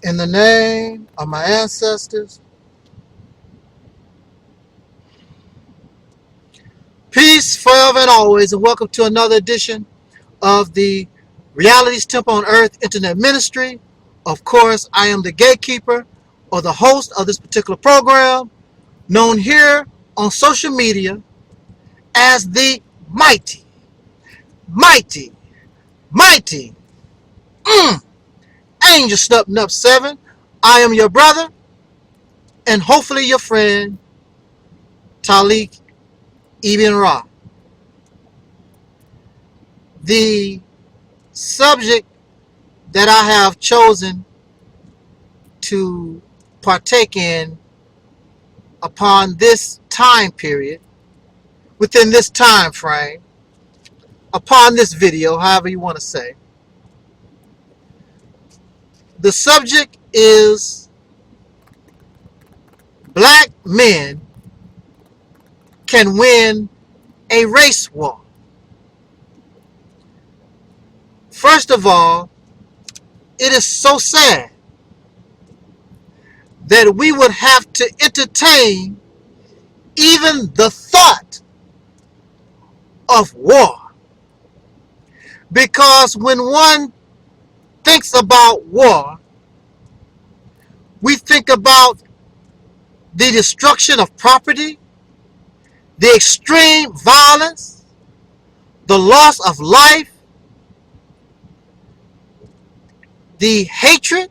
In the name of my ancestors, peace forever and always, and welcome to another edition of the Reality's Temple on Earth Internet Ministry. Of course, I am the gatekeeper or the host of this particular program, known here on social media as the mighty Angel Snup Nup 7. I am your brother and hopefully your friend, Taalik Ibn'rad. The subject that I have chosen to partake in upon this time period, within this time frame, upon this video, however you want to say, the subject is black men can win a race war. First of all, it is so sad that we would have to entertain even the thought of war. Because when one thinks about war, we think about the destruction of property, the extreme violence, the loss of life, the hatred,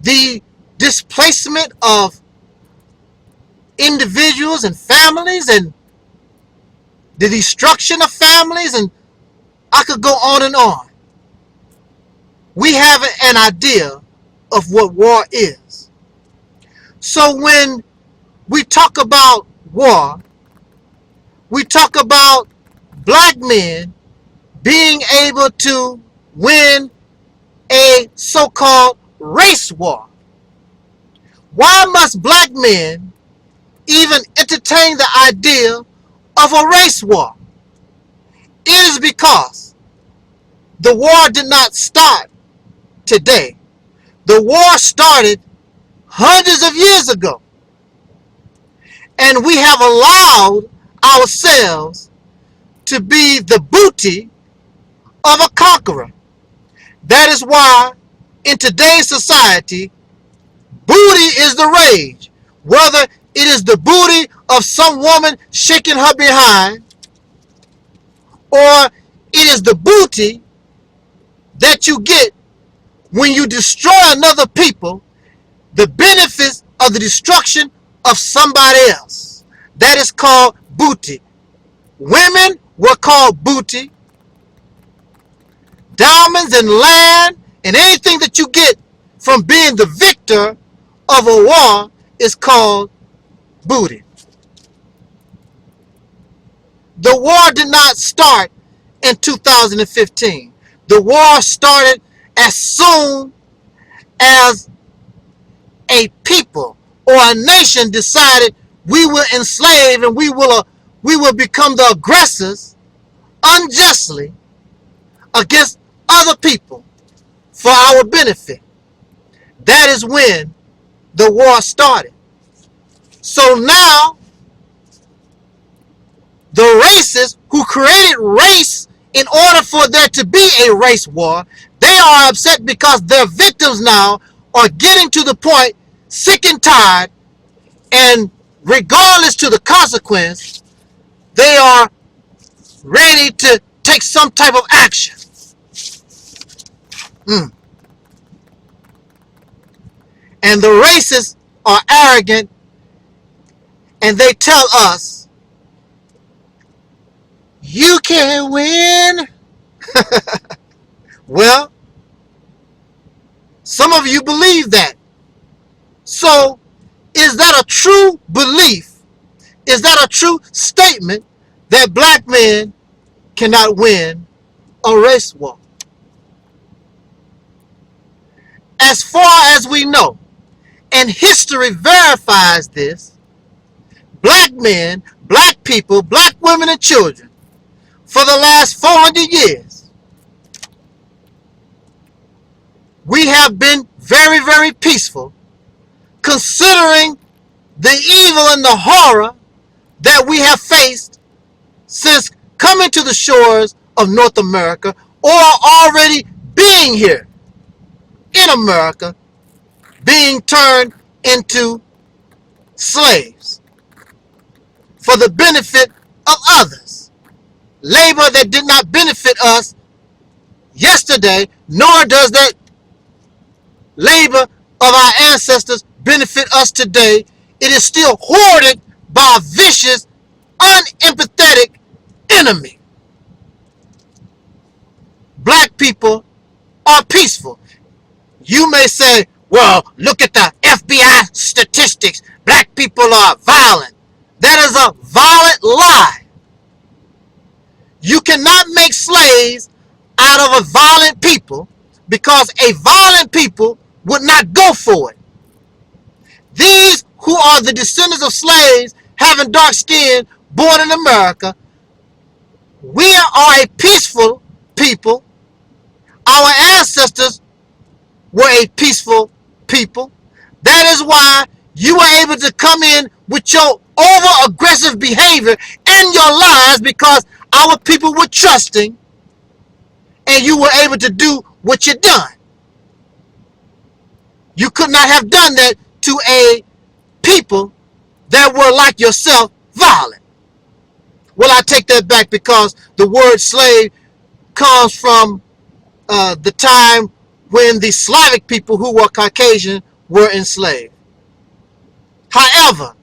the displacement of individuals and families, and the destruction of families, and I could go on and on. We have an idea of what war is. So when we talk about war, we talk about black men being able to win a so-called race war. Why must black men even entertain the idea of a race war? It is because the war did not start today. The war started hundreds of years ago. And we have allowed ourselves to be the booty of a conqueror. That is why in today's society, booty is the rage. Whether it is the booty of some woman shaking her behind, or it is the booty that you get when you destroy another people, the benefits of the destruction of somebody else. That is called booty. Women were called booty. Diamonds and land and anything that you get from being the victor of a war is called booty. The war did not start in 2015. The war started as soon as a people or a nation decided we will enslave and we will become the aggressors unjustly against other people for our benefit. That is when the war started. So now the racists who created race in order for there to be a race war, they are upset because their victims now are getting to the point, sick and tired, and regardless to the consequence, they are ready to take some type of action. And the racists are arrogant, and they tell us, you can't win. Well, some of you believe that. So, is that a true belief? Is that a true statement that black men cannot win a race war? As far as we know, and history verifies this, black men, black people, black women and children, for the last 400 years, we have been very, very peaceful, considering the evil and the horror that we have faced since coming to the shores of North America, or already being here in America, being turned into slaves for the benefit of others. Labor that did not benefit us yesterday, nor does that labor of our ancestors benefit us today. It is still hoarded by a vicious, unempathetic enemy. Black people are peaceful. You may say, well, look at the FBI statistics. Black people are violent. That is a violent lie. You cannot make slaves out of a violent people, because a violent people would not go for it. These who are the descendants of slaves, having dark skin, born in America, we are a peaceful people. Our ancestors were a peaceful people. That is why you were able to come in with your over-aggressive behavior and your lies, because our people were trusting and you were able to do what you done. You could not have done that to a people that were like yourself, violent. Well, I take that back, because the word slave comes from the time when the Slavic people who were Caucasian were enslaved. However,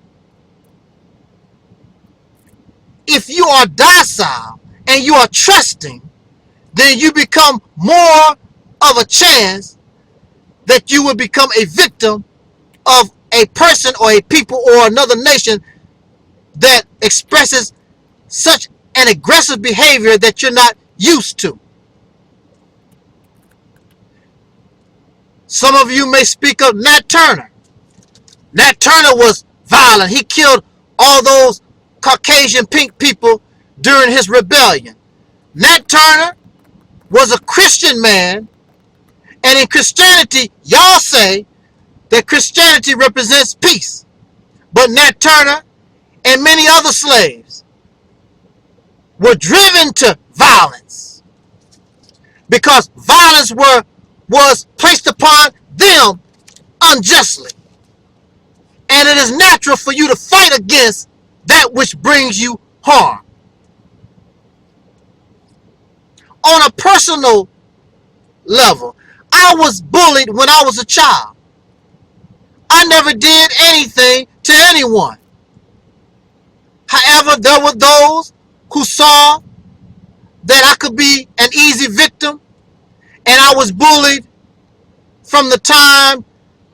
if you are docile and you are trusting, then you become more of a chance that you will become a victim of a person or a people or another nation that expresses such an aggressive behavior that you're not used to. Some of you may speak of Nat Turner. Nat Turner was violent. He killed all those Caucasian pink people during his rebellion. Nat Turner was a Christian man, and in Christianity, y'all say that Christianity represents peace. But Nat Turner and many other slaves were driven to violence, because violence was placed upon them unjustly. And it is natural for you to fight against that which brings you harm. On a personal level, I was bullied when I was a child. I never did anything to anyone. However, there were those who saw that I could be an easy victim, and I was bullied from the time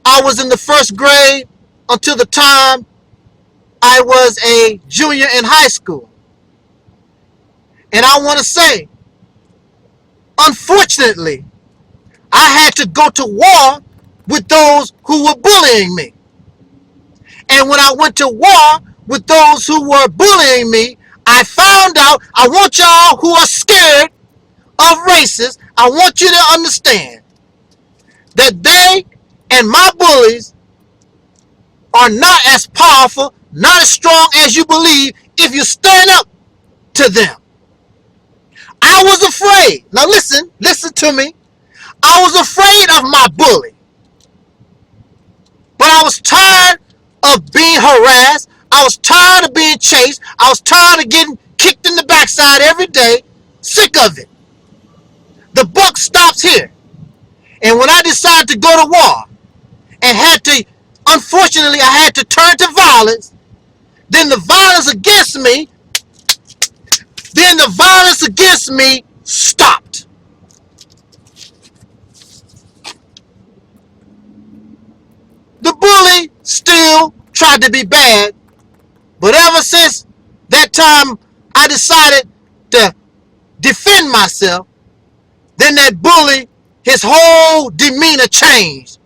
I was in the first grade until the time I was a junior in high school. And I want to say, unfortunately, I had to go to war with those who were bullying me. And when I went to war with those who were bullying me, I found out, I want y'all who are scared of racists, I want you to understand that they and my bullies are not as powerful, not as strong as you believe if you stand up to them. I was afraid. Now listen to me. I was afraid of my bully. But I was tired of being harassed. I was tired of being chased. I was tired of getting kicked in the backside every day. Sick of it. The buck stops here. And when I decided to go to war and unfortunately I had to turn to violence, then the violence against me stopped. The bully still tried to be bad, but ever since that time I decided to defend myself, then that bully, his whole demeanor changed.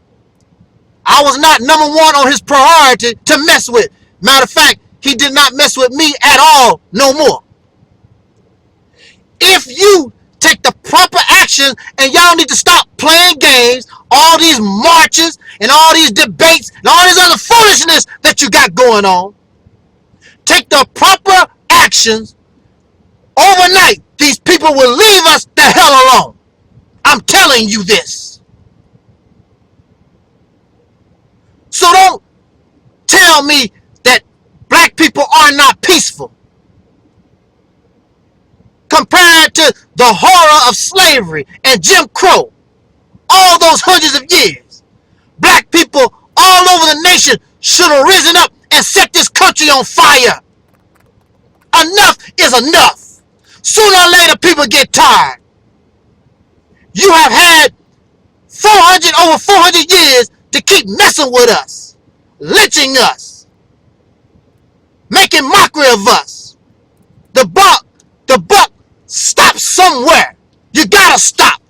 I was not number one on his priority to mess with. Matter of fact, he did not mess with me at all no more. If you take the proper action actions, and y'all need to stop playing games, all these marches, and all these debates, and all this other foolishness that you got going on. Take the proper actions. Overnight, these people will leave us the hell alone. I'm telling you this. So don't tell me that black people are not peaceful. Compared to the horror of slavery and Jim Crow, all those hundreds of years, black people all over the nation should have risen up and set this country on fire. Enough is enough. Sooner or later, people get tired. You have had over 400 years to keep messing with us, lynching us, making mockery of us. The buck stops somewhere. You gotta stop.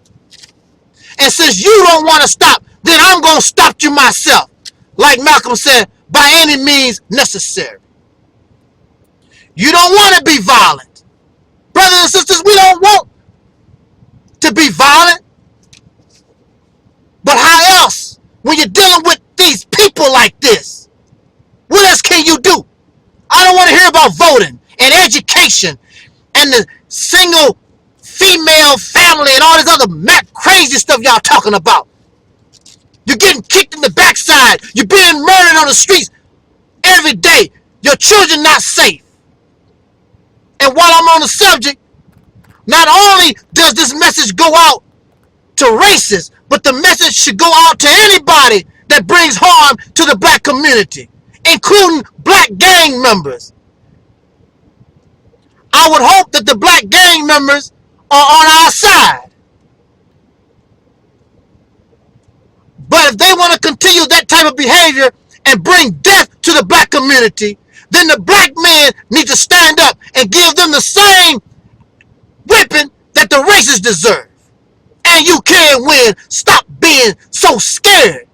And since you don't want to stop, then I'm gonna stop you myself. Like Malcolm said, by any means necessary. You don't want to be violent. Brothers and sisters, we don't want to be violent. But how else, when you're dealing with these people like this, what else can you do? I don't want to hear about voting and education and the single female family and all this other crazy stuff y'all talking about. You're getting kicked in the backside. You're being murdered on the streets every day. Your children not safe. And while I'm on the subject, not only does this message go out to racists, but the message should go out to anybody that brings harm to the black community, including black gang members. I would hope that the black gang members are on our side. But if they want to continue that type of behavior and bring death to the black community, then the black men need to stand up and give them the same whipping that the racists deserve. And you can win. Stop being so scared.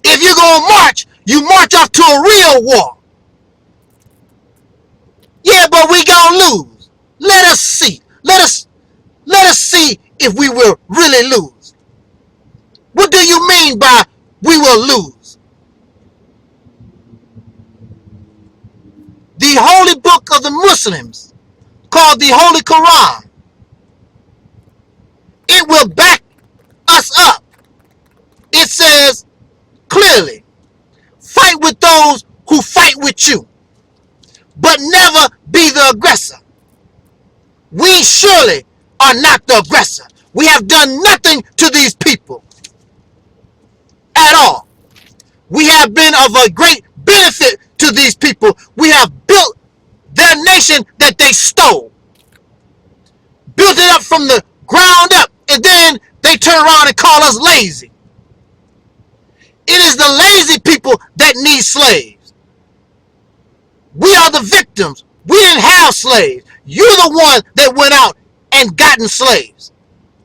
If you're going to march, you march off to a real war. Yeah, but we going to lose. Let us see. Let us see if we will really lose. What do you mean by we will lose? The holy book of the Muslims, called the Holy Quran, it will back us up. It says clearly, fight with those who fight with you, but never be the aggressor. We surely are not the aggressor. We have done nothing to these people at all. We have been of a great benefit to these people. We have built their nation that they stole. Built it up from the ground up, and then they turn around and call us lazy. It is the lazy people that need slaves. We are the victims. We didn't have slaves. You're the one that went out and gotten slaves.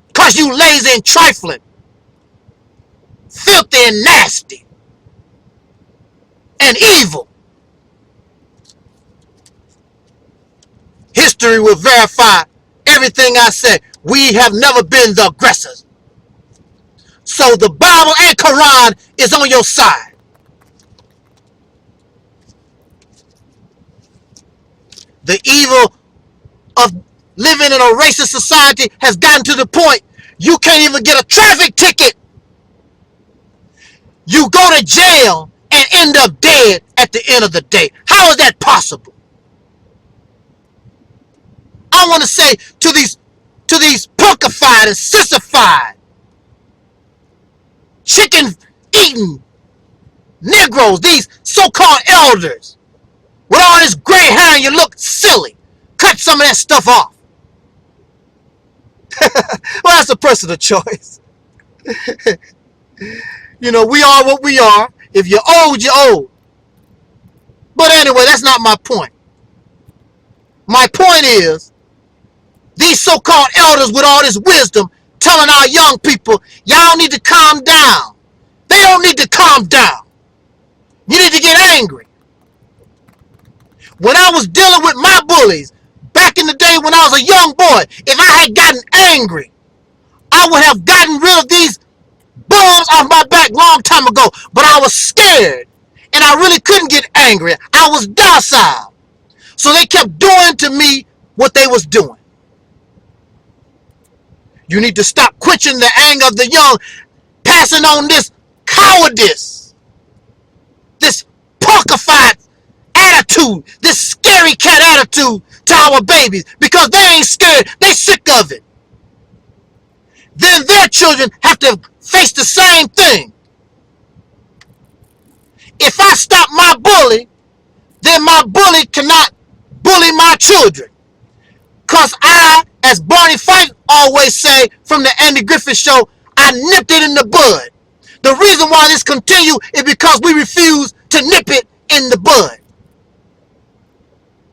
Because you lazy and trifling. Filthy and nasty. And evil. History will verify everything I said. We have never been the aggressors. So the Bible and Quran is on your side. The evil of living in a racist society has gotten to the point you can't even get a traffic ticket. You go to jail and end up dead at the end of the day. How is that possible? I want to say to these punkified and sissified, chicken-eating Negroes, these so-called elders, with all this gray hair and you look silly, cut some of that stuff off. Well, that's a personal choice. You know, we are what we are. If you're old, you're old. But anyway, that's not my point. My point is, these so-called elders with all this wisdom telling our young people, y'all need to calm down. They don't need to calm down. You need to get angry. When I was dealing with my bullies, back in the day when I was a young boy, if I had gotten angry, I would have gotten rid of these bums off my back long time ago, but I was scared, and I really couldn't get angry. I was docile. So they kept doing to me what they was doing. You need to stop quenching the anger of the young, passing on this cowardice, this punkified attitude, this scary cat attitude to our babies, because they ain't scared. They sick of it. Then their children have to face the same thing. If I stop my bully, then my bully cannot bully my children. Because I, as Barney Fife always say from the Andy Griffith Show, I nipped it in the bud. The reason why this continue is because we refuse to nip it in the bud.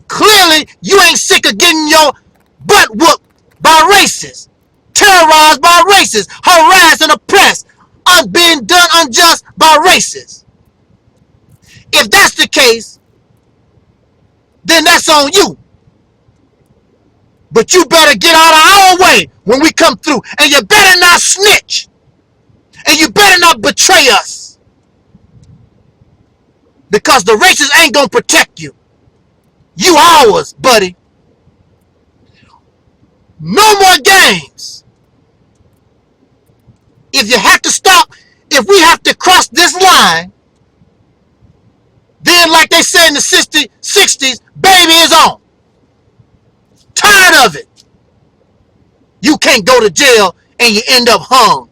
Clearly, you ain't sick of getting your butt whooped by racists, terrorized by racists, harassed and oppressed, being done unjust by racists. If that's the case, then that's on you. But you better get out of our way when we come through, and you better not snitch, and you better not betray us, because the racists ain't gonna protect you. You ours, buddy. No more games. If you have to stop, if we have to cross this line, then like they said in the 60s, baby is on. Tired of it. You can't go to jail and you end up hung.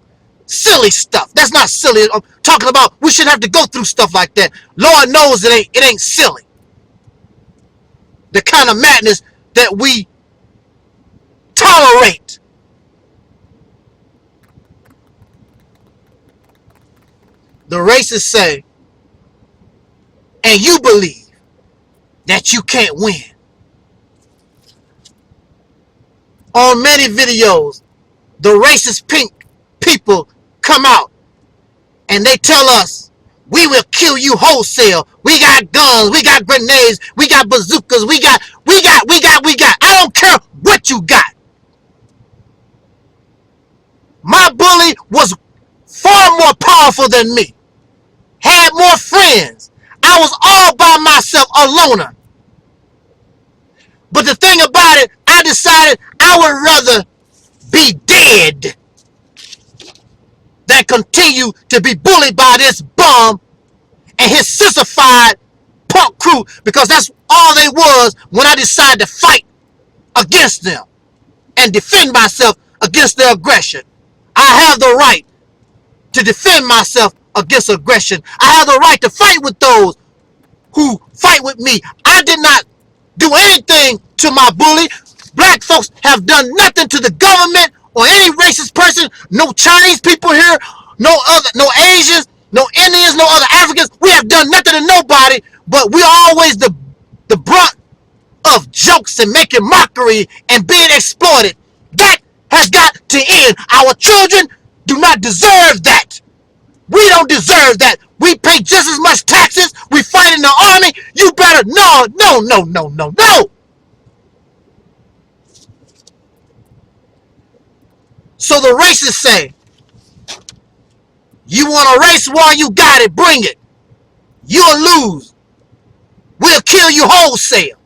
Silly stuff. That's not silly. I'm talking about we shouldn't have to go through stuff like that. Lord knows it ain't silly. The kind of madness that we tolerate. The racists say, and you believe that you can't win. On many videos, the racist pink people come out and they tell us, we will kill you wholesale. We got guns, we got grenades, we got bazookas, we got. I don't care what you got. My bully was far more powerful than me. Had more friends. I was all by myself, a loner. But the thing about it, I decided I would rather be dead than continue to be bullied by this bum and his sissified punk crew, because that's all they was when I decided to fight against them and defend myself against their aggression. I have the right to defend myself against aggression. I have the right to fight with those who fight with me. I did not do anything to my bully. Black folks have done nothing to the government or any racist person. No Chinese people here, no Asians, no Indians, no other Africans. We have done nothing to nobody, but we're always the brunt of jokes and making mockery and being exploited. That has got to end. Our children do not deserve that. We don't deserve that. We pay just as much taxes. We fight in the army. You better, no. So the racists say, you want a race war, you got it, bring it. You'll lose. We'll kill you wholesale.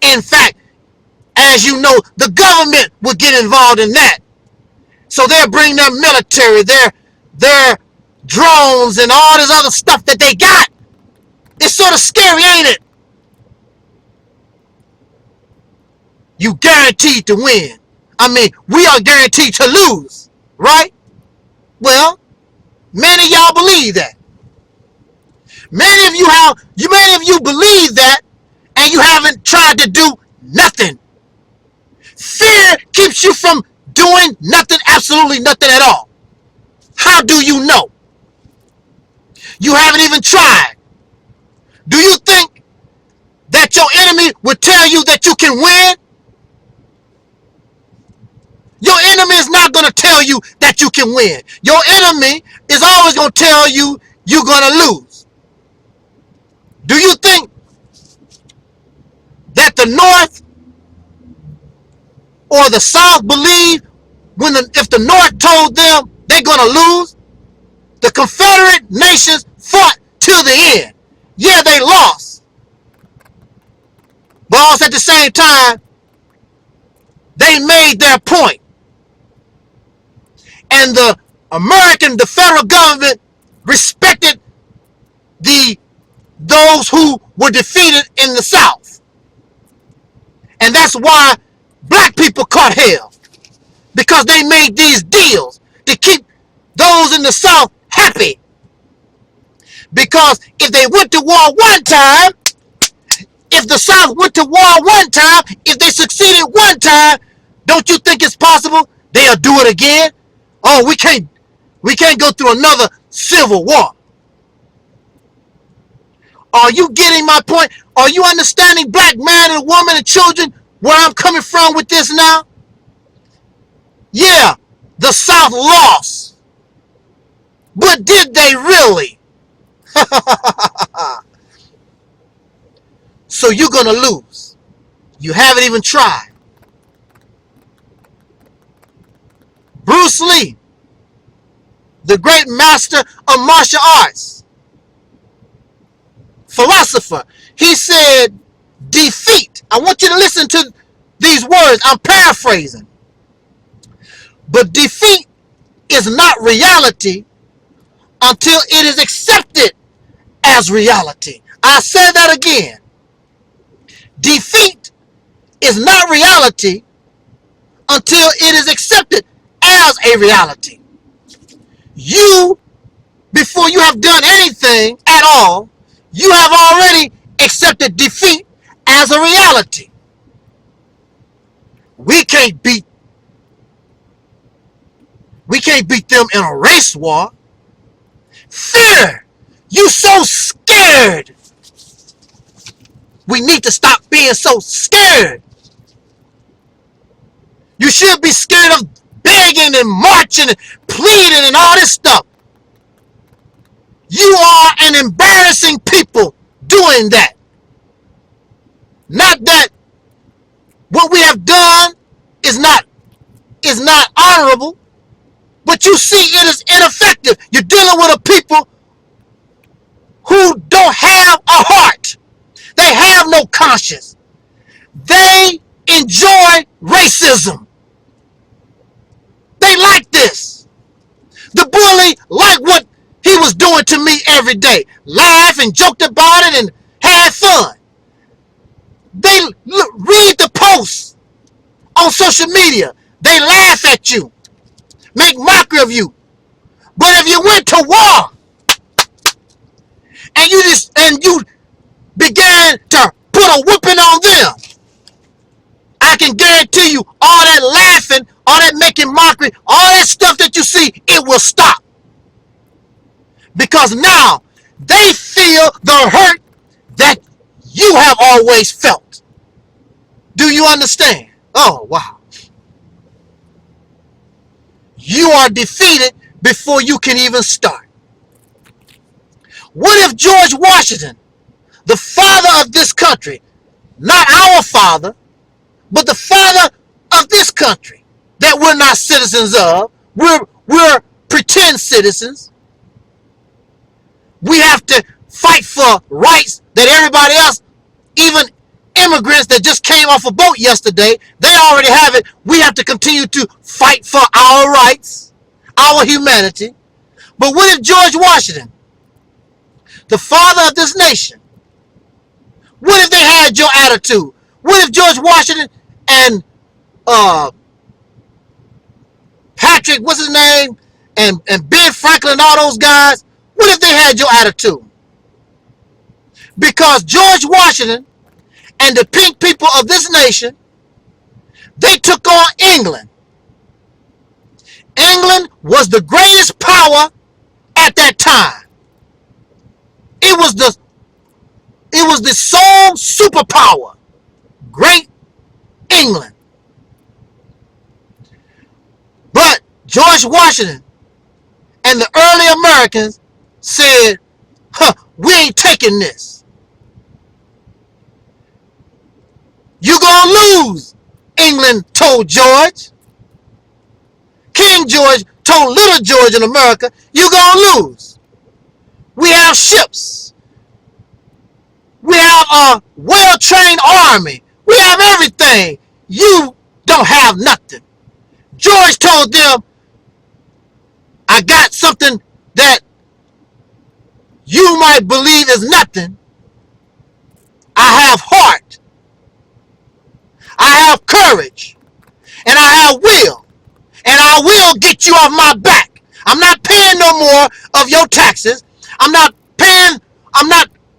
In fact, as you know, the government will get involved in that. So they'll bring their military, their drones and all this other stuff that they got. It's sort of scary, ain't it? You guaranteed to win. I mean, we are guaranteed to lose, right? Well, many of y'all believe that. Many of you believe that, and you haven't tried to do nothing. Fear keeps you from doing nothing, absolutely nothing at all. How do you know? You haven't even tried. Do you think that your enemy would tell you that you can win? Your enemy is not going to tell you that you can win. Your enemy is always going to tell you you're going to lose. Do you think that the North or the South believe if the North told them they're going to lose, the Confederate nations fought till the end. Yeah, they lost. But also at the same time, they made their point. And the federal government respected those who were defeated in the South. And that's why black people caught hell. Because they made these deals to keep those in the South happy. Because if they went to war one time, if the South went to war one time, if they succeeded one time, don't you think it's possible they'll do it again? Oh, we can't go through another civil war. Are you getting my point? Are you understanding, black man and woman and children, where I'm coming from with this now? Yeah, the South lost. But did they really? So you're going to lose. You haven't even tried. Bruce Lee, the great master of martial arts, philosopher, he said, defeat. I want you to listen to these words. I'm paraphrasing. But defeat is not reality until it is accepted as reality. I said that again. Defeat is not reality until it is accepted as a reality. You, before you have done anything at all, you have already accepted defeat as a reality. We can't beat them in a race war. Fear. You so scared. We need to stop being so scared. You should be scared of begging and marching and pleading and all this stuff. You are an embarrassing people doing that. Not that what we have done is not honorable, but you see it is ineffective. You're dealing with a people who don't have a heart. They have no conscience. They enjoy racism. They like this. The bully liked what he was doing to me every day. Laughed and joked about it and had fun. They read the posts on social media. They laugh at you, make mockery of you. But if you went to war and you began to put a whooping on them, I can guarantee you all that laughing, all that making mockery, all that stuff that you see, it will stop. Because now they feel the hurt that you have always felt. Do you understand? Oh, wow. You are defeated before you can even start. What if George Washington, the father of this country, not our father, but the father of this country that we're not citizens of, we're pretend citizens. We have to fight for rights that everybody else, even immigrants that just came off a boat yesterday, they already have it. We have to continue to fight for our rights, our humanity. But what if George Washington, the father of this nation, what if they had your attitude? What if George Washington and Patrick, what's his name, and Ben Franklin, all those guys, what if they had your attitude? Because George Washington and the pink people of this nation, they took on England. England was the greatest power at that time. It was the sole superpower. Great England. But George Washington and the early Americans said, we ain't taking this. You're going to lose, England told George. George told little George in America, you're going to lose. We have ships. We have a well-trained army. We have everything. You don't have nothing. George told them, I got something that you might believe is nothing. I have heart. I have courage. And I have will. And I will get you off my back. I'm not paying no more of your taxes. I'm not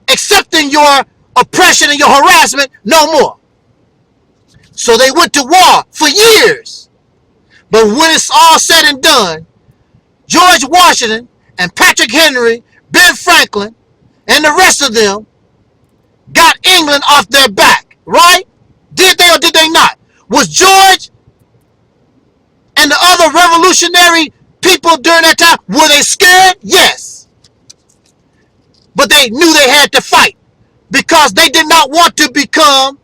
accepting your oppression and your harassment no more. So they went to war for years. But when it's all said and done, George Washington and Patrick Henry, Ben Franklin, and the rest of them got England off their back, right? Did they or did they not? Was George and the other revolutionary people during that time, were they scared? Yes. But they knew they had to fight because they did not want to become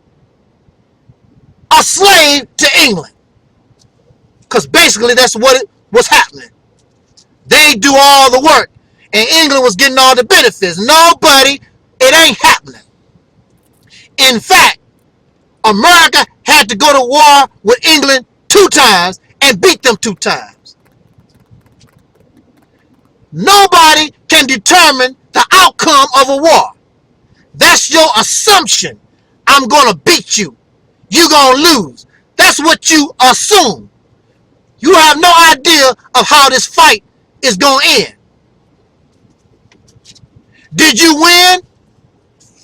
a slave to England. Because basically that's what was happening. They do all the work and England was getting all the benefits. Nobody, it ain't happening. In fact, America had to go to war with England 2 times and beat them 2 times. Nobody can determine the outcome of a war. That's your assumption. I'm going to beat you. You're going to lose. That's what you assume. You have no idea of how this fight is going to end. Did you win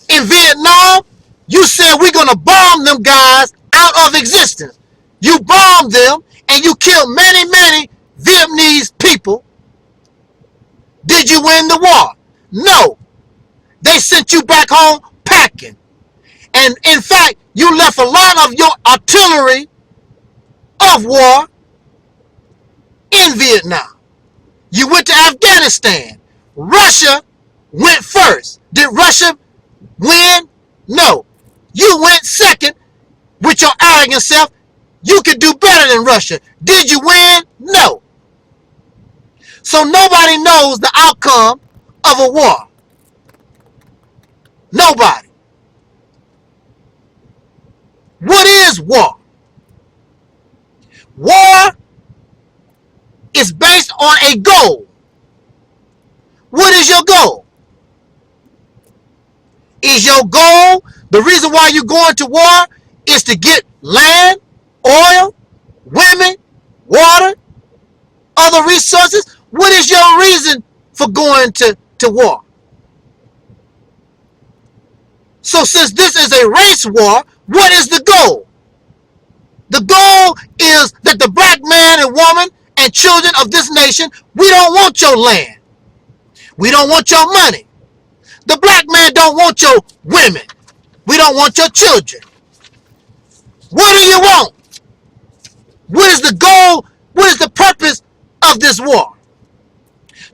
in Vietnam? You said we're going to bomb them guys out of existence. You bombed them and you killed many, many Vietnamese people. Did you win the war? No. They sent you back home packing. And in fact, you left a lot of your artillery of war in Vietnam. You went to Afghanistan. Russia went first. Did Russia win? No. You went second with your arrogant self. You could do better than Russia. Did you win? No. So nobody knows the outcome of a war. Nobody. What is war? War is based on a goal. What is your goal? Is your goal, the reason why you're going to war is to get land, oil, women, water, other resources? What is your reason for going to war? So since this is a race war, what is the goal? The goal is that the black man and woman and children of this nation, we don't want your land. We don't want your money. The black man don't want your women. We don't want your children. What do you want? What is the goal? What is the purpose of this war?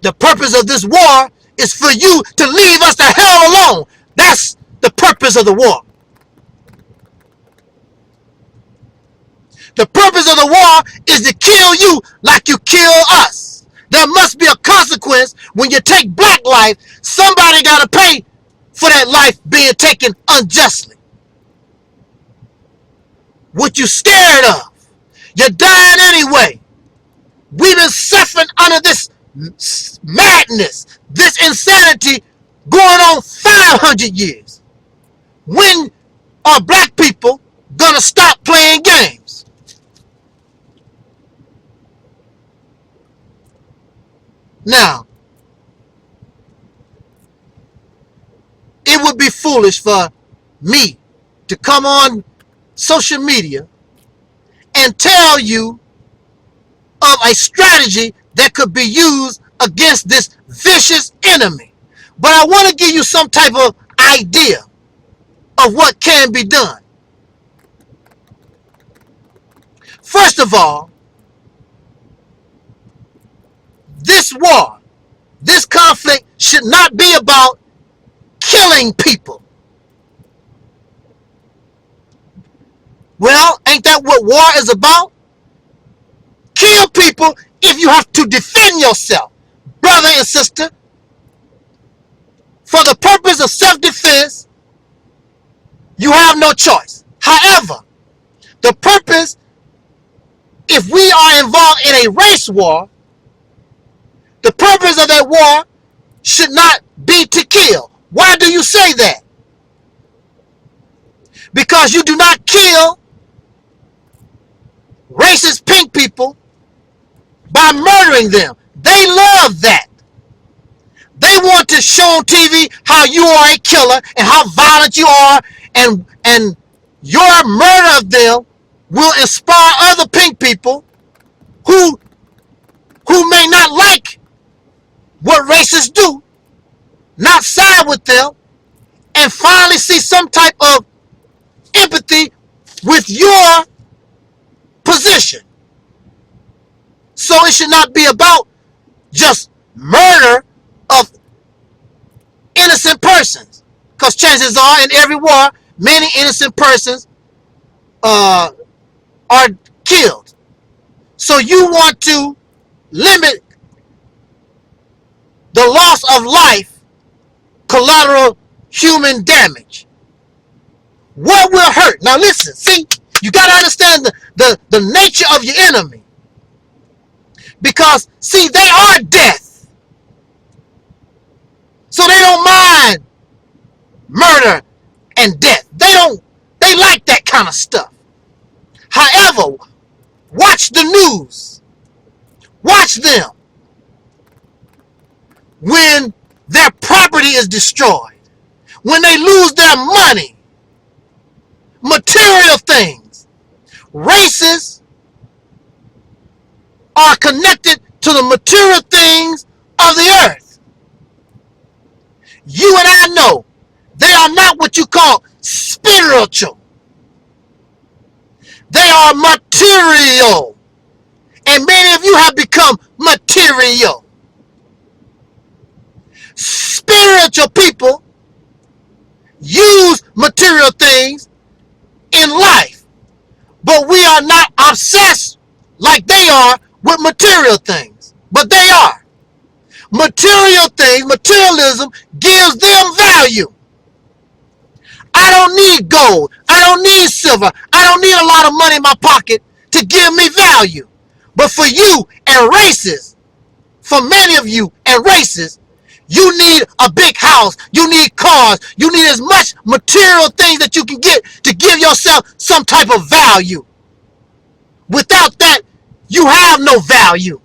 The purpose of this war is for you to leave us the hell alone. That's the purpose of the war. The purpose of the war is to kill you like you kill us. There must be a consequence when you take black life. Somebody got to pay for that life being taken unjustly. What you scared of? You're dying anyway. We've been suffering under this madness, this insanity going on 500 years. When are black people gonna stop playing games? Now, it would be foolish for me to come on social media and tell you of a strategy that could be used against this vicious enemy. But I want to give you some type of idea of what can be done. First of all, this war, this conflict should not be about killing people. Well, ain't that what war is about? Kill people if you have to defend yourself, brother and sister, for the purpose of self-defense, you have no choice. However, the purpose, if we are involved in a race war, the purpose of that war should not be to kill. Why do you say that? Because you do not kill racist pink people by murdering them. They love that. They want to show on TV how you are a killer and how violent you are, and your murder of them will inspire other pink people who may not like what racists do, not side with them, and finally see some type of empathy with your position. So it should not be about just murder of innocent persons, because chances are in every war many innocent persons are killed. So you want to limit the loss of life, collateral human damage. What will hurt? Now listen, see, you got to understand the nature of your enemy. Because, see, they are death. So they don't mind murder and death. They like that kind of stuff. However, watch the news. Watch them. When their property is destroyed, when they lose their money, material things, races are connected to the material things of the earth. You and I know they are not what you call spiritual. They are material. And many of you have become material. Spiritual people use material things in life, but we are not obsessed like they are with material things. But they are. Material things, materialism gives them value. I don't need gold. I don't need silver. I don't need a lot of money in my pocket to give me value. But for you and races, for many of you and races, you need a big house. You need cars. You need as much material things that you can get to give yourself some type of value. Without that, you have no value.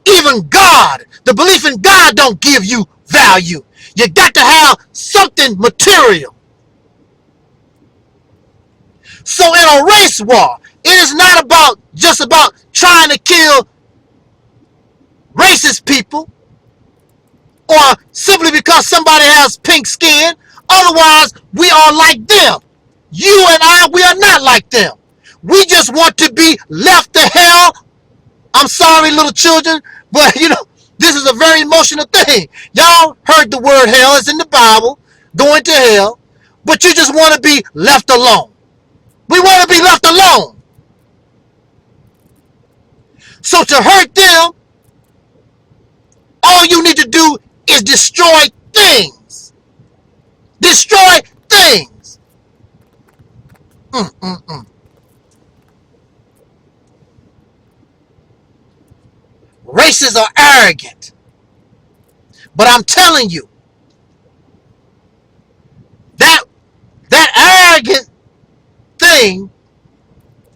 Even God, the belief in God don't give you value. You got to have something material. So in a race war, it is not just about trying to kill racist people or simply because somebody has pink skin. Otherwise, we are like them. You and I, we are not like them. We just want to be left to hell. I'm sorry, little children, but this is a very emotional thing. Y'all heard the word hell. It's in the Bible. Going to hell. But you just want to be left alone. We want to be left alone. So to hurt them, all you need to do is destroy things. Destroy things. Races are arrogant. But I'm telling you, that arrogant thing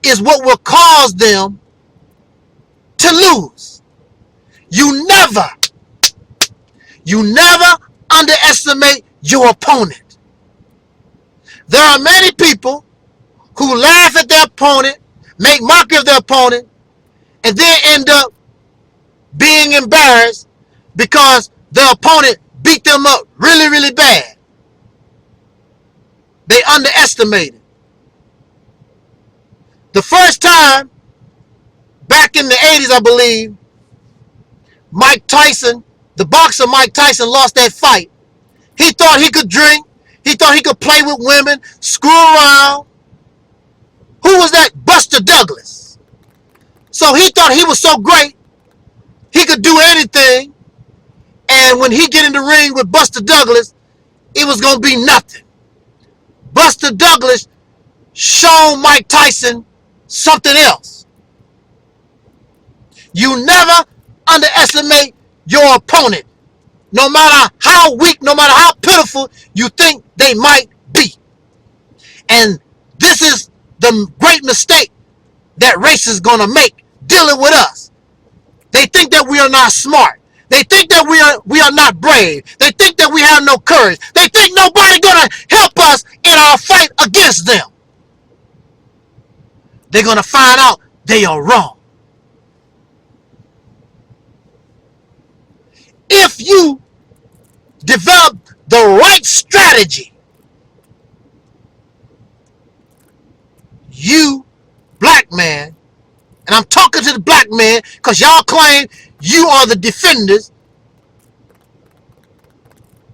is what will cause them to lose. You never underestimate your opponent. There are many people who laugh at their opponent, make mockery of their opponent, and then end up being embarrassed because their opponent beat them up really, really bad. They underestimated. The first time, back in the 80s, I believe, Mike Tyson, the boxer Mike Tyson, lost that fight. He thought he could drink. He thought he could play with women, screw around. Who was that? Buster Douglas. So he thought he was so great, he could do anything. And when he get in the ring with Buster Douglas, it was going to be nothing. Buster Douglas showed Mike Tyson something else. You never underestimate your opponent, no matter how weak, no matter how pitiful you think they might be. And this is the great mistake that race is going to make dealing with us. They think that we are not smart. They think that we are not brave. They think that we have no courage. They think nobody's going to help us in our fight against them. They're going to find out they are wrong. If you develop the right strategy, you, black man, and I'm talking to the black man because y'all claim you are the defenders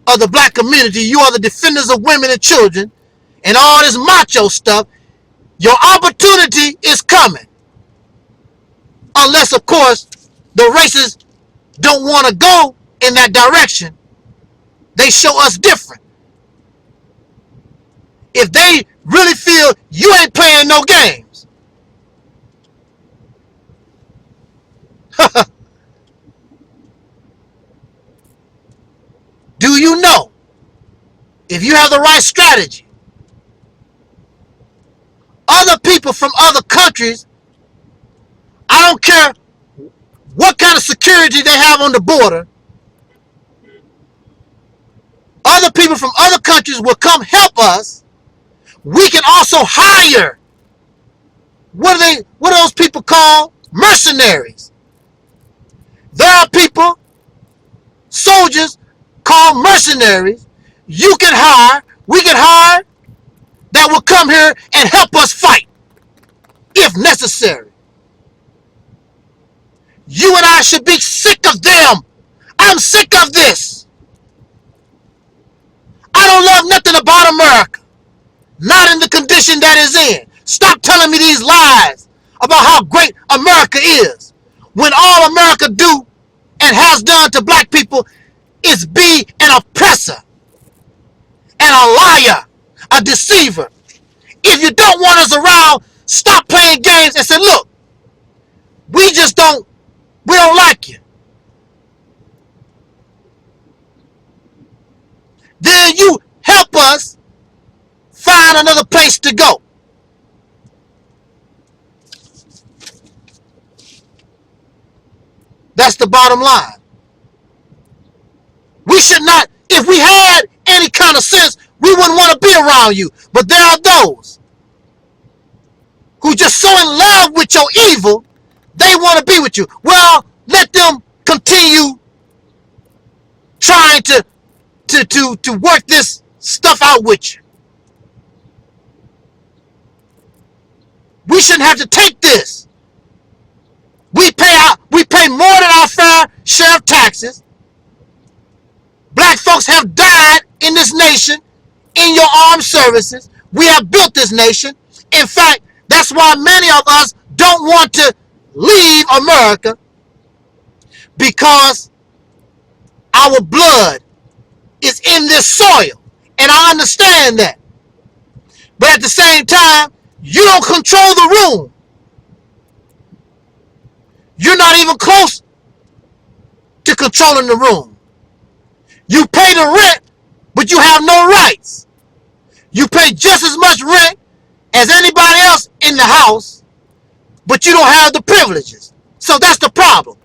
of the black community. You are the defenders of women and children and all this macho stuff. Your opportunity is coming. Unless, of course, the racists don't want to go in that direction. They show us different. If they really feel you ain't playing no games, do you know, if you have the right strategy, other people from other countries, I don't care what kind of security they have on the border, other people from other countries will come help us. We can also hire, what are those people called? Mercenaries. There are people, soldiers called mercenaries, you can hire, we can hire, that will come here and help us fight, if necessary. You and I should be sick of them. I'm sick of this. I don't love nothing about America. Not in the condition that it's in. Stop telling me these lies about how great America is, when all America do and has done to black people is be an oppressor and a liar, a deceiver. If you don't want us around, stop playing games and say, look, we don't like you. Then you help us find another place to go. That's the bottom line. We should not, if we had any kind of sense, we wouldn't want to be around you. But there are those who just so in love with your evil, they want to be with you. Well, let them continue trying to work this stuff out with you. We shouldn't have to take this. We pay more than our fair share of taxes. Black folks have died in this nation, in your armed services. We have built this nation. In fact, that's why many of us don't want to leave America, because our blood is in this soil. And I understand that. But at the same time, you don't control the room. You're not even close to controlling the room. You pay the rent, but you have no rights. You pay just as much rent as anybody else in the house, but you don't have the privileges. So that's the problem.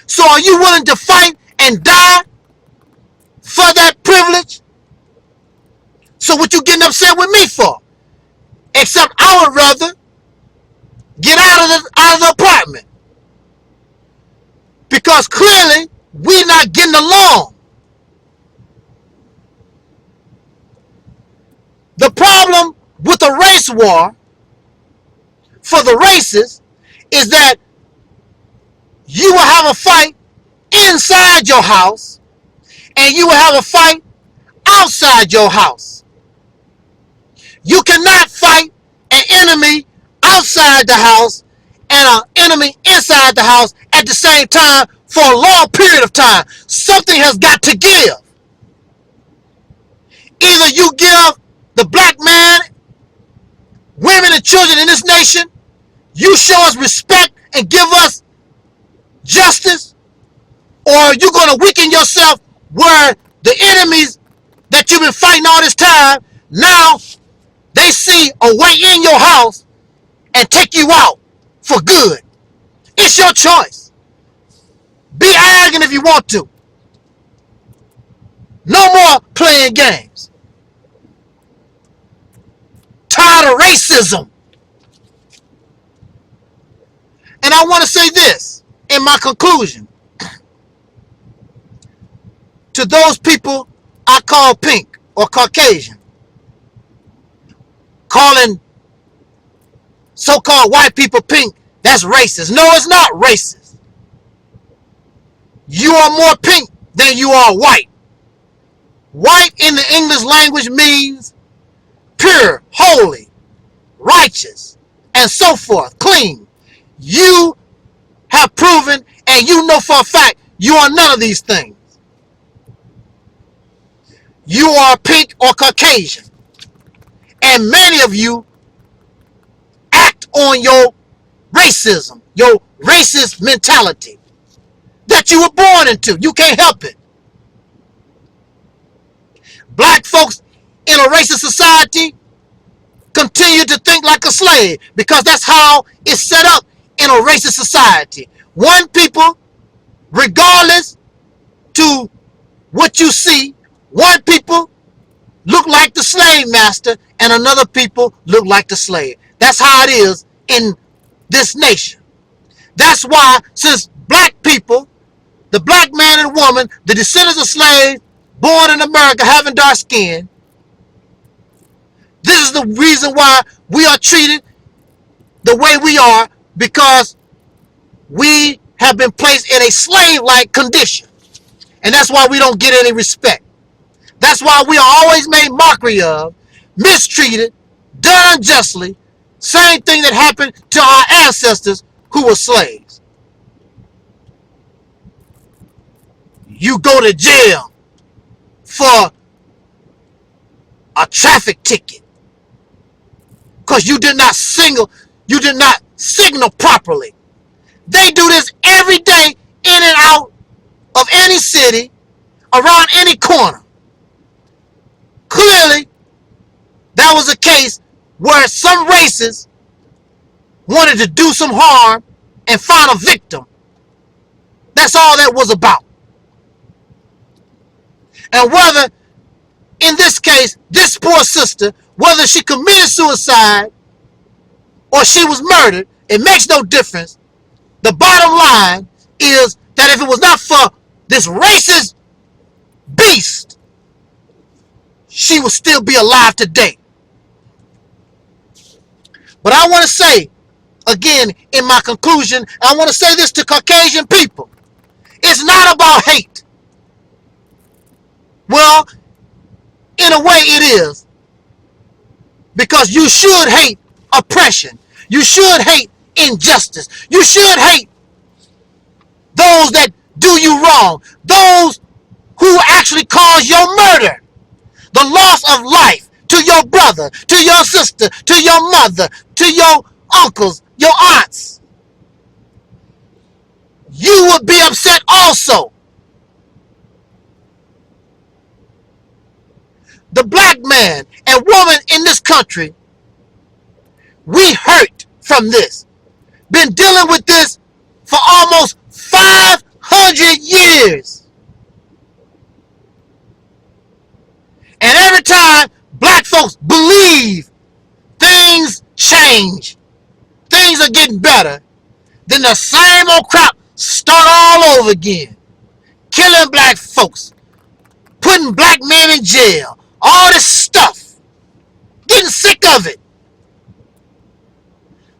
So are you willing to fight and die for that privilege? So what you getting upset with me for? Except I would rather get out of the apartment. Because clearly we're not getting along. The problem with a race war for the races is that you will have a fight inside your house and you will have a fight outside your house. You cannot fight an enemy outside the house and an enemy inside the house at the same time for a long period of time. Something has got to give. Either you give the black man, women, and children in this nation, you show us respect and give us justice, or you're going to weaken yourself where the enemies that you've been fighting all this time, now they see a way in your house and take you out for good. It's your choice. Be arrogant if you want to. No more playing games. Tired of racism. And I want to say this in my conclusion. To those people I call pink or Caucasian, calling so-called white people pink, that's racist. No, it's not racist. You are more pink than you are white. White in the English language means pure, holy, righteous, and so forth, clean. You have proven, and you know for a fact, you are none of these things. You are pink or Caucasian. And many of you act on your racism, your racist mentality that you were born into. You can't help it. Black folks in a racist society continue to think like a slave because that's how it's set up in a racist society. One people, regardless to what you see, one people look like the slave master and another people look like the slave. That's how it is in this nation. That's why, since black people, the black man and woman, the descendants of slaves born in America having dark skin, this is the reason why we are treated the way we are, because we have been placed in a slave-like condition. And that's why we don't get any respect. That's why we are always made mockery of, mistreated, done unjustly. Same thing that happened to our ancestors who were slaves. You go to jail for a traffic ticket because you did not signal properly. They do this every day in and out of any city, around any corner. Clearly, that was a case where some racists wanted to do some harm and find a victim. That's all that was about. And whether, in this case, this poor sister, whether she committed suicide or she was murdered, it makes no difference. The bottom line is that if it was not for this racist beast, she would still be alive today. But I want to say, again, in my conclusion, I want to say this to Caucasian people. It's not about hate. Well, in a way it is. Because you should hate oppression. You should hate injustice. You should hate those that do you wrong. Those who actually cause your murder. The loss of life to your brother, to your sister, to your mother, to your uncles, your aunts. You would be upset also. The black man and woman in this country, we hurt from this. Been dealing with this for almost 500 years. And every time black folks believe things change, things are getting better, then the same old crap start all over again. Killing black folks, putting black men in jail, all this stuff. Getting sick of it.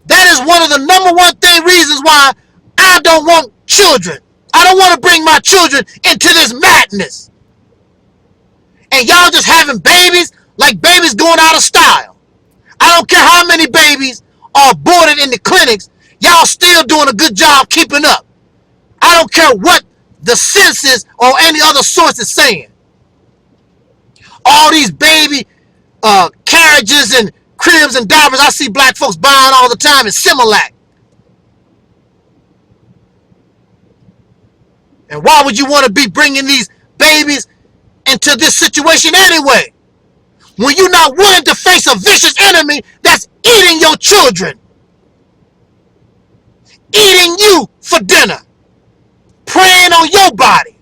That is one of the number one reasons why I don't want children. I don't want to bring my children into this madness. And y'all just having babies like babies going out of style. I don't care how many babies are aborted in the clinics. Y'all still doing a good job keeping up. I don't care what the census or any other source is saying. All these baby carriages and cribs and diapers I see black folks buying all the time in Similac. And why would you want to be bringing these babies into this situation anyway? When you're not willing to face a vicious enemy that's eating your children, eating you for dinner, preying on your body.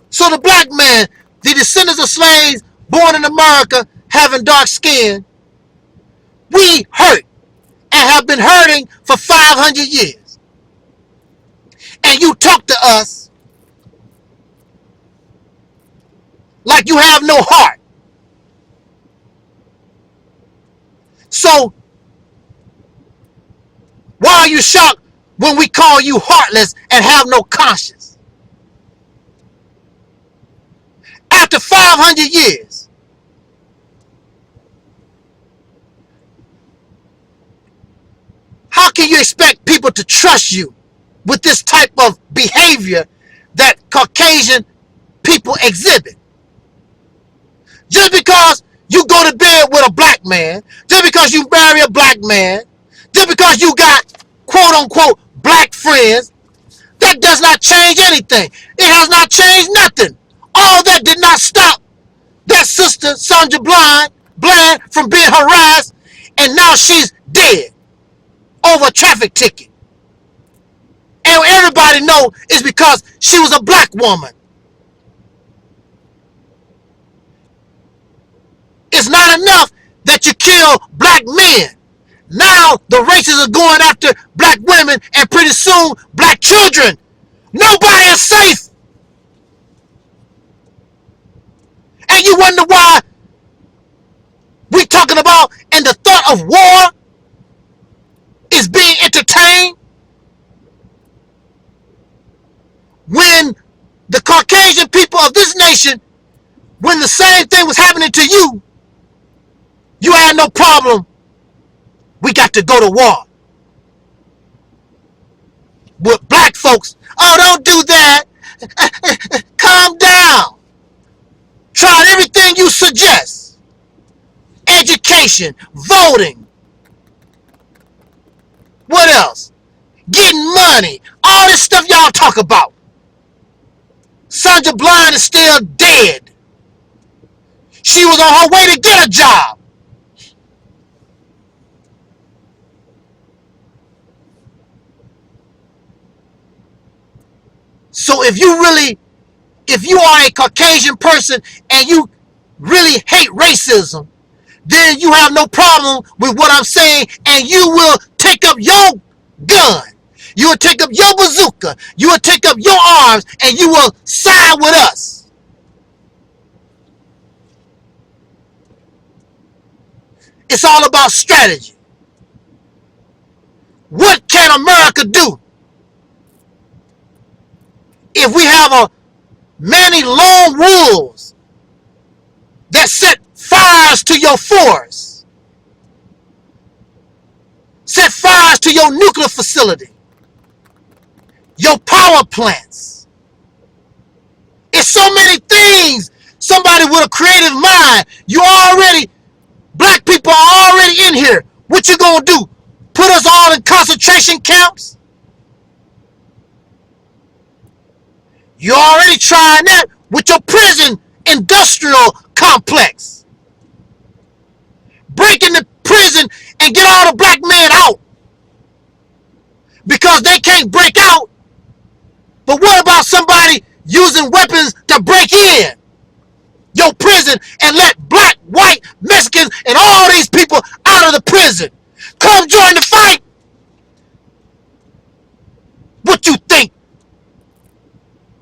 So the black man, the descendants of slaves born in America, having dark skin, we hurt and have been hurting for 500 years. And you talk to us like you have no heart. So why are you shocked when we call you heartless and have no conscience? After 500 years, how can you expect people to trust you with this type of behavior that Caucasian people exhibit? Just because you go to bed with a black man, just because you marry a black man, just because you got quote-unquote black friends, that does not change anything. It has not changed nothing. All that did not stop that sister, Sandra Bland, from being harassed, and now she's dead over a traffic ticket. And everybody know it's because she was a black woman. It's not enough that you kill black men. Now the racists are going after black women and pretty soon black children. Nobody is safe. And you wonder why we talking about and the thought of war is being entertained when the Caucasian people of this nation, when the same thing was happening to you, you had no problem. We got to go to war. With black folks, oh, don't do that. Calm down. Tried everything you suggest. Education, voting. What else? Getting money. All this stuff y'all talk about. Sandra Bland is still dead. She was on her way to get a job. So if you are a Caucasian person and you really hate racism, then you have no problem with what I'm saying, and you will take up your gun. You will take up your bazooka. You will take up your arms, and you will side with us. It's all about strategy. What can America do if we have many lone wolves that set fires to your forests, set fires to your nuclear facility, your power plants? It's so many things. Somebody with a creative mind. Black people are already in here. What you gonna do? Put us all in concentration camps? You're already trying that with your prison industrial complex. Break into prison and get all the black men out. Because they can't break out. But what about somebody using weapons to break in your prison and let black, white, Mexicans, and all these people out of the prison? Come join the fight. What you think?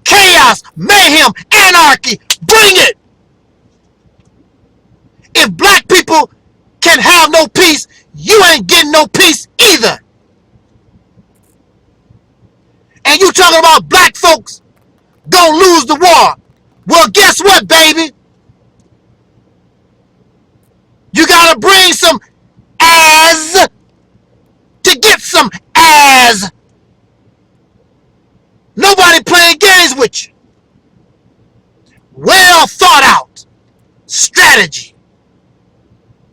Chaos, mayhem, anarchy, bring it. If black people can have no peace, you ain't getting no peace either. And you talking about black folks gonna lose the war. Well, guess what, baby? You gotta bring some some as. Nobody playing games with you. Well thought out strategy.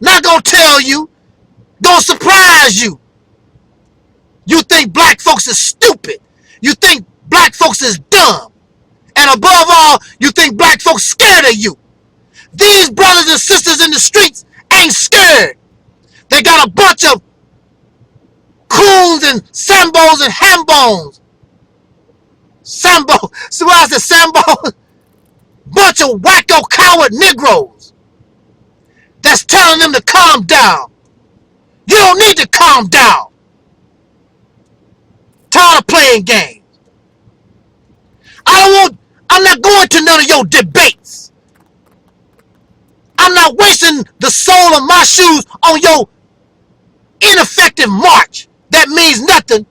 Not gonna tell you, gonna surprise you. You think black folks is stupid. You think black folks is dumb. And above all, you think black folks scared of you. These brothers and sisters in the streets ain't scared. They got a bunch of coons and sambos and hambones. Sambo, see what I said, Sambo? Bunch of wacko coward Negroes that's telling them to calm down. You don't need to calm down. Tired of playing games. I'm not going to none of your debates. I'm not wasting the sole of my shoes on your ineffective march that means nothing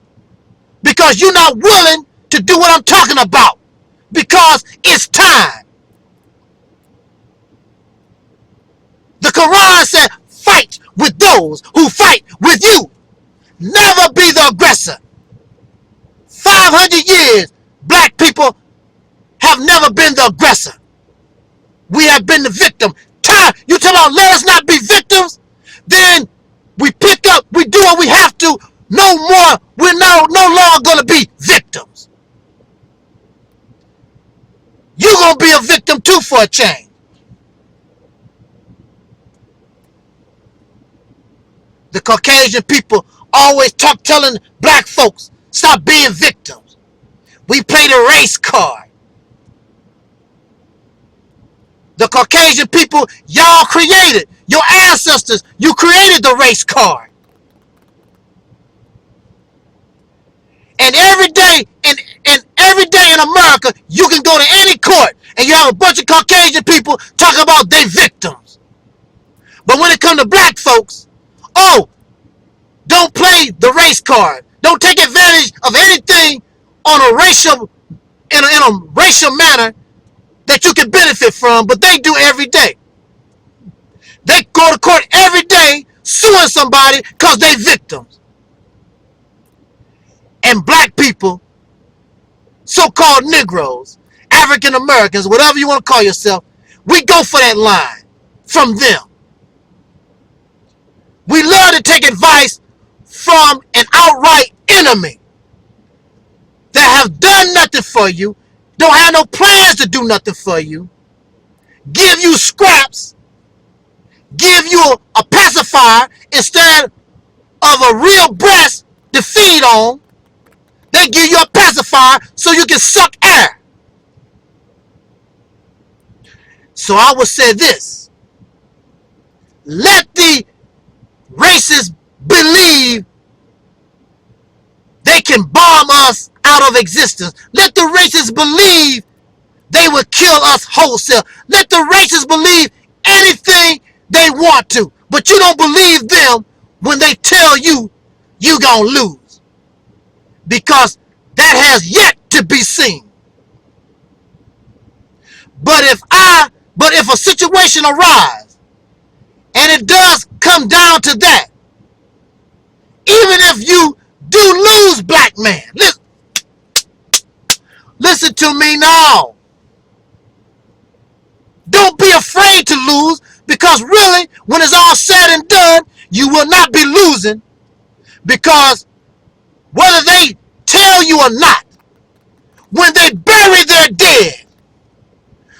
because you're not willing to do what I'm talking about because it's time. The Quran said, fight with those who fight with you. Never be the aggressor. 500 years, black people have never been the aggressor. We have been the victim. You tell us, let us not be victims, then we pick up, we do what we have to. No more, we're no longer going to be victims. You're going to be a victim too for a change. The Caucasian people always telling black folks, stop being victims. We play the race card. The Caucasian people, y'all created, your ancestors, you created the race card. And every day in America, you can go to any court and you have a bunch of Caucasian people talking about they victims. But when it comes to black folks, oh, don't play the race card. Don't take advantage of anything on a racial, in a racial manner that you can benefit from, but they do every day. They go to court every day suing somebody because they victims. And black people, so-called Negroes, African Americans, whatever you want to call yourself, we go for that line from them. We love to take advice from an outright enemy that have done nothing for you, don't have no plans to do nothing for you, give you scraps, give you a pacifier instead of a real breast to feed on. They give you a pacifier so you can suck air. So I would say this. Let the racists believe they can bomb us out of existence. Let the racists believe they will kill us wholesale. Let the racists believe anything they want to. But you don't believe them when they tell you you're going to lose. Because that has yet to be seen. But if a situation arises, and it does come down to that, even if you do lose, black man, listen to me now. Don't be afraid to lose, because really, when it's all said and done, you will not be losing, because whether they tell you or not, when they bury their dead,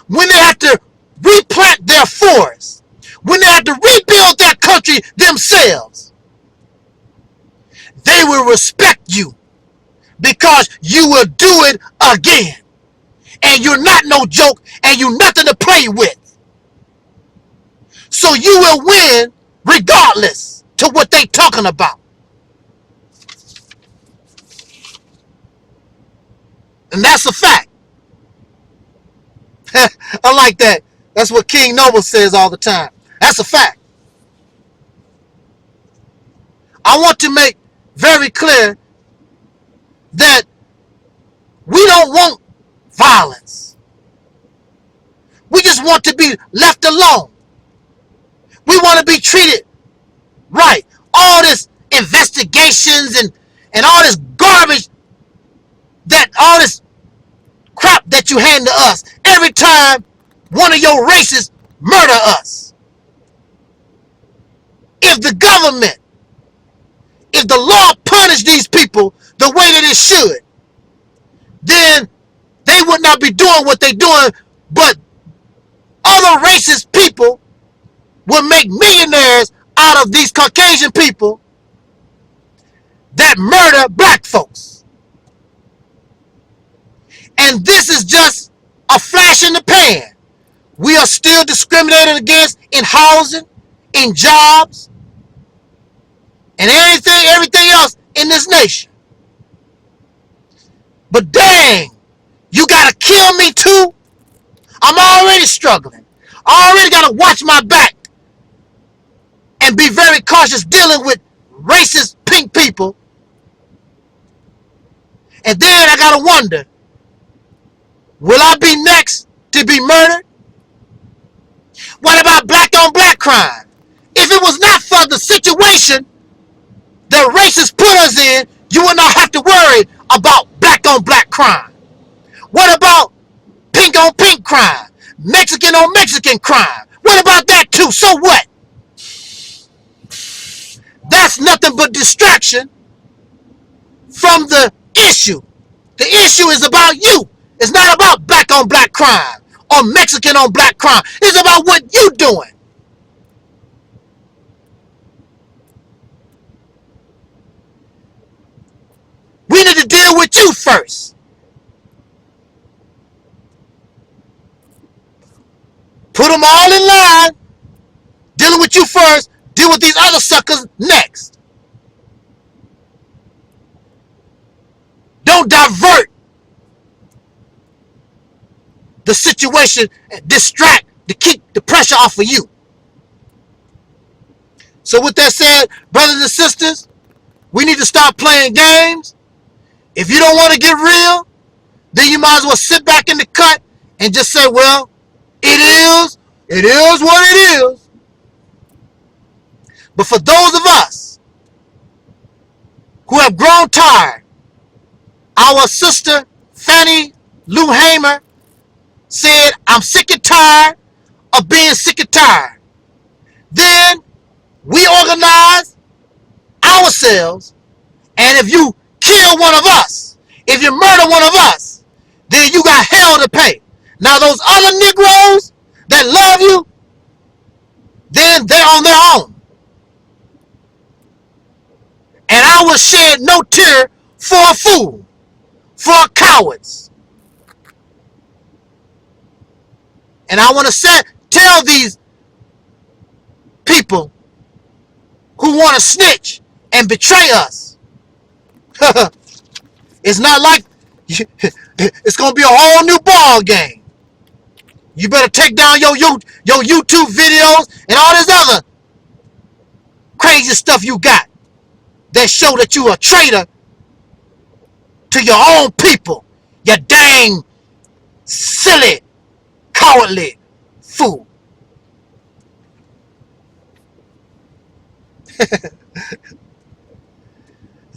when they have to replant their forests, when they have to rebuild their country themselves, they will respect you because you will do it again. And you're not no joke and you're nothing to play with. So you will win regardless to what they talking about. And that's a fact. I like that. That's what King Noble says all the time. That's a fact. I want to make very clear that we don't want violence. We just want to be left alone. We want to be treated right. All this investigations and and all this garbage, all this crap that you hand to us every time one of your races murder us. If the government, if the law punished these people the way that it should, then they would not be doing what they're doing, but other racist people will make millionaires out of these Caucasian people that murder black folks. And this is just a flash in the pan. We are still discriminated against in housing, in jobs, and everything else in this nation. But dang, you gotta kill me too? I'm already struggling. I already gotta watch my back and be very cautious dealing with racist pink people. And then I gotta wonder, will I be next to be murdered? What about black on black crime? If it was not for the situation that racists put us in, you would not have to worry about black on black crime. What about pink on pink crime? Mexican on Mexican crime? What about that too? So what? That's nothing but distraction from the issue. The issue is about you. It's not about black on black crime or Mexican on black crime. It's about what you doing. We need to deal with you first. Put them all in line. Dealing with you first. Deal with these other suckers next. Don't divert the situation and distract to keep the pressure off of you. So with that said, brothers and sisters, we need to stop playing games. If you don't want to get real, then you might as well sit back in the cut and just say, well, it is what it is. But for those of us who have grown tired, our sister Fannie Lou Hamer said, I'm sick and tired of being sick and tired. Then we organize ourselves, and if you kill one of us, if you murder one of us, then you got hell to pay. Now those other Negroes that love you, then they're on their own. And I will shed no tear for a fool, for cowards. And I want to tell these people who want to snitch and betray us. It's not like it's going to be a whole new ball game. You better take down your YouTube videos and all this other crazy stuff you got that show that you a traitor to your own people. You dang silly, cowardly fool.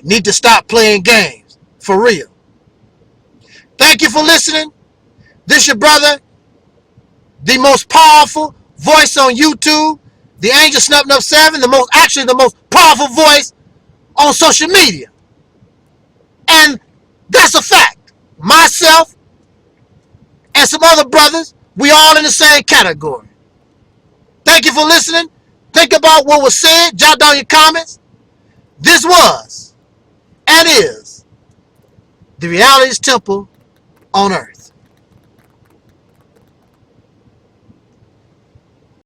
Need to stop playing games. For real. Thank you for listening. This your brother, the most powerful voice on YouTube, the Angel Snuffing Up 7, the most powerful voice on social media. And that's a fact. Myself and some other brothers, we all in the same category. Thank you for listening. Think about what was said. Jot down your comments. This was and is the Reality's Temple on Earth.